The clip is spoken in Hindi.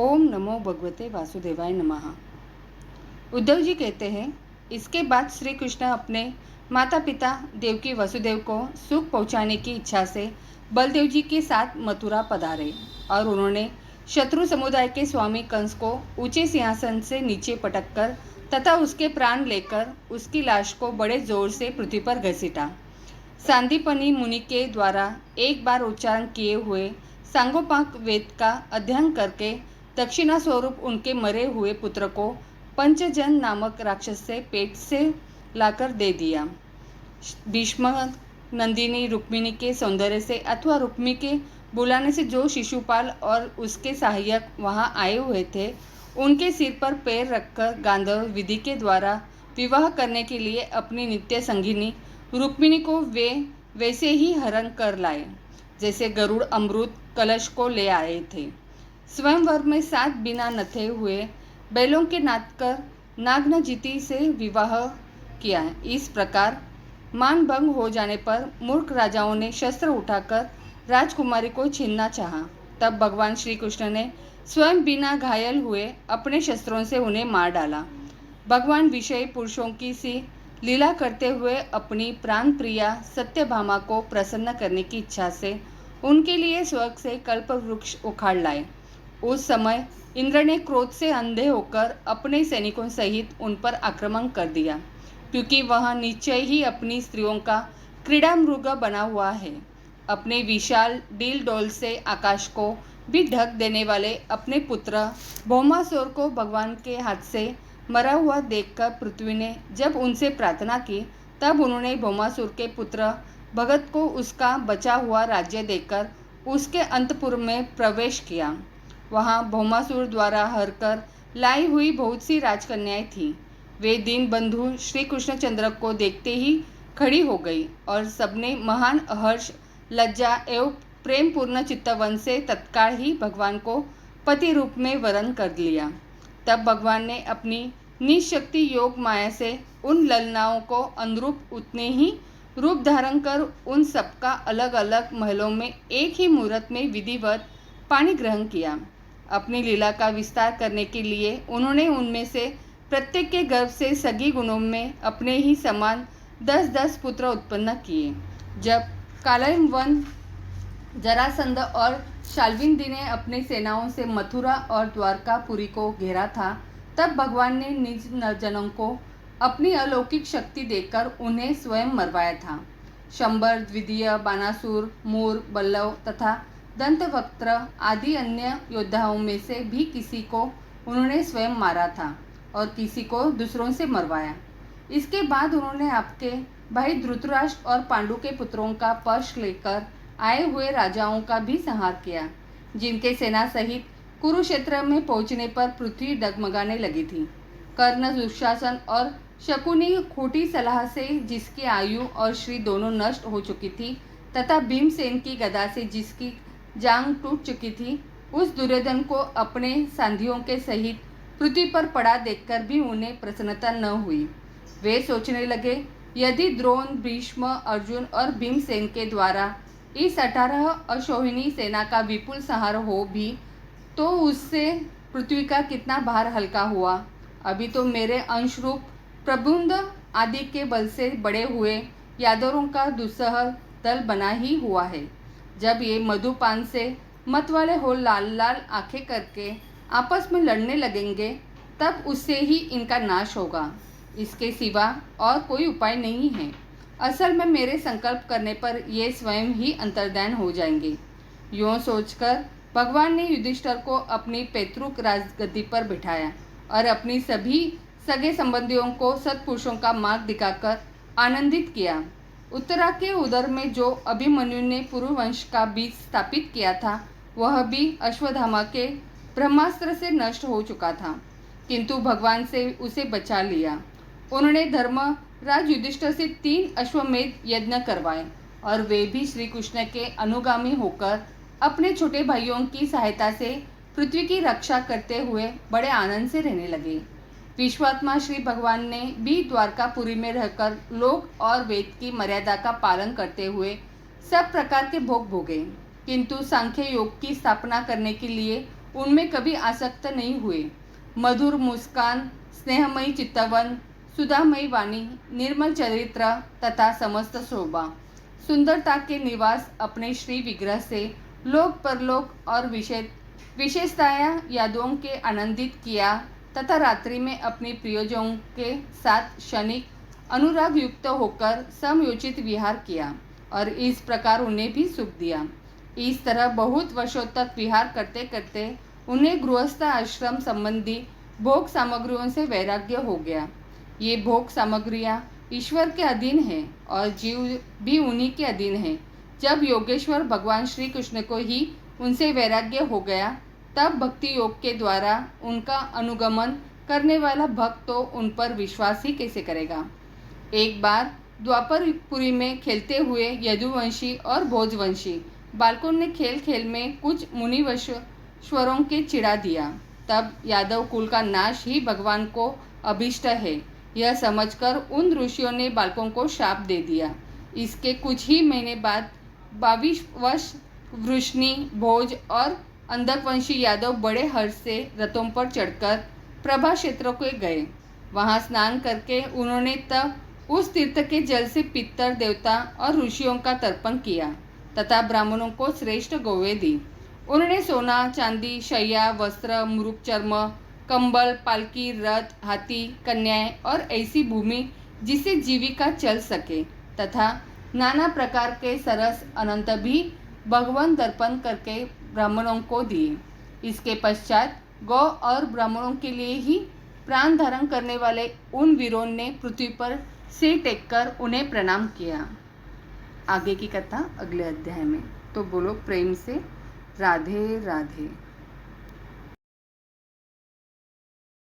ओम नमो भगवते वासुदेवाय नमः। उद्धव जी कहते हैं, इसके बाद श्री कृष्ण अपने माता पिता देवकी वसुदेव को सुख पहुंचाने की इच्छा से बलदेव जी के साथ मथुरा पधारे और उन्होंने शत्रु समुदाय के स्वामी कंस को ऊंचे सिंहासन से नीचे पटककर तथा उसके प्राण लेकर उसकी लाश को बड़े जोर से पृथ्वी पर घसीटा। सांदीपनी मुनि के द्वारा एक बार उच्चारण किए हुए सांगोपांग वेद का अध्ययन करके दक्षिणा स्वरूप उनके मरे हुए पुत्र को पंचजन नामक राक्षस से पेट से लाकर दे दिया। भीष्म नंदिनी रुक्मिणी के सौंदर्य से अथवा रुक्मी के बुलाने से जो शिशुपाल और उसके सहायक वहां आए हुए थे, उनके सिर पर पैर रखकर गांधर्व विधि के द्वारा विवाह करने के लिए अपनी नित्य संगिनी रुक्मिणी को वे वैसे ही हरण कर लाए जैसे गरुड़ अमृत कलश को ले आए थे। स्वयंवर में 7 बिना नथे हुए बैलों के नाचकर नागनजीति से विवाह किया। इस प्रकार मान भंग हो जाने पर मूर्ख राजाओं ने शस्त्र उठाकर राजकुमारी को छीनना चाहा। तब भगवान श्री कृष्ण ने स्वयं बिना घायल हुए अपने शस्त्रों से उन्हें मार डाला। भगवान विषयी पुरुषों की सी लीला करते हुए अपनी प्राण प्रिया सत्यभामा को प्रसन्न करने की इच्छा से उनके लिए स्वर्ग से कल्प वृक्ष उखाड़ लाए। उस समय इंद्र ने क्रोध से अंधे होकर अपने सैनिकों सहित उन पर आक्रमण कर दिया, क्योंकि वह निश्चय ही अपनी स्त्रियों का क्रीड़ा मृग बना हुआ है। अपने विशाल डील डोल से आकाश को भी ढक देने वाले अपने पुत्र भौमासुर को भगवान के हाथ से मरा हुआ देखकर पृथ्वी ने जब उनसे प्रार्थना की, तब उन्होंने भौमासुर के पुत्र भगत को उसका बचा हुआ राज्य देकर उसके अंतपुर में प्रवेश किया। वहाँ भौमासुर द्वारा हरकर लाई हुई बहुत सी राजकन्याएं थीं। वे दीन बंधु श्री कृष्णचंद्र को देखते ही खड़ी हो गई और सबने महान हर्ष, लज्जा एवं प्रेम पूर्ण चित्तवन से तत्काल ही भगवान को पति रूप में वरण कर लिया। तब भगवान ने अपनी निशक्ति योग माया से उन ललनाओं को अनुरूप उतने ही रूप धारण कर उन सबका अलग अलग महलों में एक ही मुहूर्त में विधिवत पानी ग्रहण किया। अपनी लीला का विस्तार करने के लिए उन्होंने उनमें से प्रत्येक के गर्भ से सगी गुणों में अपने ही समान 10-10 पुत्र उत्पन्न किए। जब कालयम वन जरासंध और शाल्विंदी ने अपनी सेनाओं से मथुरा और द्वारकापुरी को घेरा था, तब भगवान ने निज जनों को अपनी अलौकिक शक्ति देकर उन्हें स्वयं मरवाया था। शंबर, द्वितीय, बानासुर, मूर, बल्लव तथा दंतवक्त्र आदि अन्य योद्धाओं में से भी किसी को उन्होंने स्वयं मारा था और किसी को दूसरों से मरवाया। इसके बाद उन्होंने आपके भाई धृतराष्ट्र और पांडु के पुत्रों का पक्ष लेकर आए हुए राजाओं का भी संहार किया, जिनके सेना सहित कुरुक्षेत्र में पहुंचने पर पृथ्वी डगमगाने लगी थी। कर्ण, दुशासन और शकुनी खोटी सलाह से जिसकी आयु और श्री दोनों नष्ट हो चुकी थी तथा भीमसेन की गदा से जिसकी जांग टूट चुकी थी, उस दुर्योधन को अपने साथियों के सहित पृथ्वी पर पड़ा देखकर भी उन्हें प्रसन्नता न हुई। वे सोचने लगे, यदि द्रोण, भीष्म, अर्जुन और भीमसेन के द्वारा इस 18 अशोहिनी सेना का विपुल संहार हो भी तो उससे पृथ्वी का कितना भार हल्का हुआ। अभी तो मेरे अंशरूप प्रबुंद आदि के बल से बड़े हुए यादवों का दुस्सह दल बना ही हुआ है। जब ये मधुपान से मत वाले हो लाल लाल आंखें करके आपस में लड़ने लगेंगे, तब उससे ही इनका नाश होगा। इसके सिवा और कोई उपाय नहीं है। असल में मेरे संकल्प करने पर ये स्वयं ही अंतर्धान हो जाएंगे। यूँ सोचकर भगवान ने युधिष्ठिर को अपनी पैतृक राजगद्दी पर बिठाया और अपनी सभी सगे संबंधियों को सत्पुरुषों का मार्ग दिखाकर आनंदित किया। उत्तरा के उदर में जो अभिमन्यु ने पुरुवंश का बीज स्थापित किया था, वह भी अश्वत्थामा के ब्रह्मास्त्र से नष्ट हो चुका था, किंतु भगवान से उसे बचा लिया। उन्होंने धर्मराज युधिष्ठिर से 3 अश्वमेध यज्ञ करवाए और वे भी श्री कृष्ण के अनुगामी होकर अपने छोटे भाइयों की सहायता से पृथ्वी की रक्षा करते हुए बड़े आनंद से रहने लगे। विश्वात्मा श्री भगवान ने भी द्वारकापुरी में रहकर लोक और वेद की मर्यादा का पालन करते हुए सब प्रकार के भोग भोगे, किंतु सांख्य योग की स्थापना करने के लिए उनमें कभी आसक्त नहीं हुए। मधुर मुस्कान, स्नेहमयी चित्तवन, सुधामयी वाणी, निर्मल चरित्र तथा समस्त शोभा, सुंदरता के निवास अपने श्री विग्रह से लोक परलोक और विशेषताएं यादों के आनंदित किया तथा रात्रि में अपनी प्रियजनों के साथ क्षणिक अनुराग युक्त होकर समयोचित विहार किया और इस प्रकार उन्हें भी सुख दिया। इस तरह बहुत वर्षों तक विहार करते करते उन्हें गृहस्थ आश्रम संबंधी भोग सामग्रियों से वैराग्य हो गया। ये भोग सामग्रियां ईश्वर के अधीन है और जीव भी उन्हीं के अधीन है। जब योगेश्वर भगवान श्री कृष्ण को ही उनसे वैराग्य हो गया, तब भक्ति योग के द्वारा उनका अनुगमन करने वाला भक्त तो उन पर विश्वास ही कैसे करेगा। एक बार द्वापरपुरी में खेलते हुए यदुवंशी और भोजवंशी बालकों ने खेल खेल में कुछ मुनिवश्वरों के चिढ़ा दिया। तब यादव कुल का नाश ही भगवान को अभिष्ट है, यह समझकर उन ऋषियों ने बालकों को शाप दे दिया। इसके कुछ ही महीने बाद 22 वर्ष वृष्णि, भोज और अंधकवंशी यादव बड़े हर्ष से रथों पर चढ़कर प्रभा क्षेत्र को गए। वहां स्नान करके उन्होंने तब उस तीर्थ के जल से पितर देवता और ऋषियों का तर्पण किया तथा ब्राह्मणों को श्रेष्ठ गौवें दी। उन्होंने सोना, चांदी, शैया, वस्त्र, मृग चर्म, कंबल, पालकी, रथ, हाथी, कन्याएं और ऐसी भूमि जिससे जीविका चल सके तथा नाना प्रकार के सरस अनंत भी भगवान दर्पण करके ब्राह्मणों को दिए। इसके पश्चात गौ और ब्राह्मणों के लिए ही प्राण धारण करने वाले उन वीरों ने पृथ्वी पर सिर टेककर उन्हें प्रणाम किया। आगे की कथा अगले अध्याय में। तो बोलो प्रेम से राधे राधे।